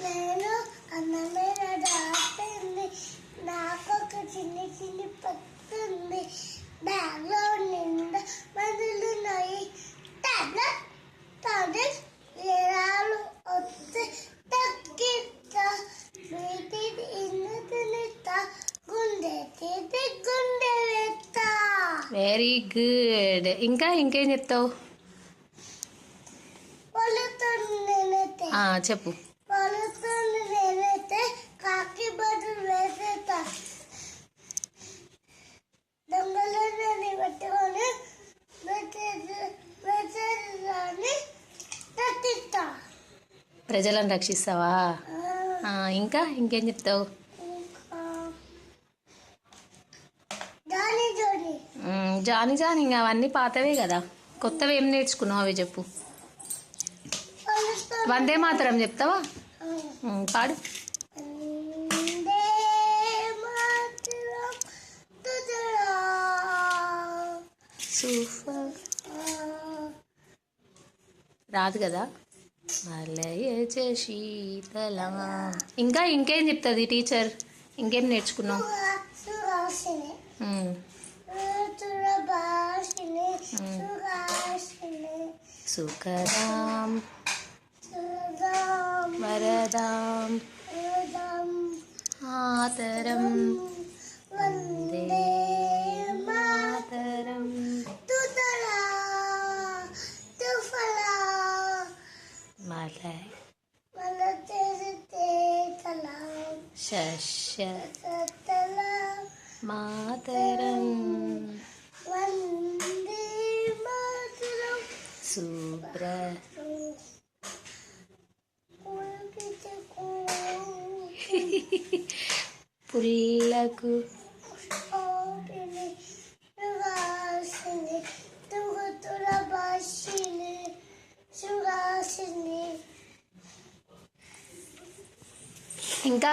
నేను అన్నమైన దాటింది, నాకు ఒక చిన్ని చిన్ని పత్తుంది, బ్యాగ్లో నిండా మందులున్నాయి, టాబ్లెట్ టాబ్లెట్ ఏరాలు వస్తే తగ్గిస్తా, మీటిది ఇల్లు తినిస్తా, గుండె తీసి గుండె వేస్తా. Very good. ఇంకా ఇంకేం చెప్తావు? చెప్పు. పలుతుంది నేనైతే కాకి బదులు వేసేస్తా, దొంగలని పట్టుకొని వేసేదాన్ని రక్షిస్తా. ప్రజలను రక్షిస్తావా? ఇంకా ఇంకేం చెప్తావు? జానీ జానీ ఇంకా అవన్నీ పాతవే కదా, కొత్తవి ఏం నేర్చుకున్నావు అవి చెప్పు. వందే మాతరం చెప్తావా? పాడు. సూపర్. రాదు కదా. శీతల. ఇంకా ఇంకేం చెప్తుంది టీచర్? ఇంకేం నేర్చుకున్నావు? సుఖదాం వరదాం మాతరం వందే మాతరం. శస్య మాతరం వందే మాతరం. శుభ్ర పుల్లకు ఇంకా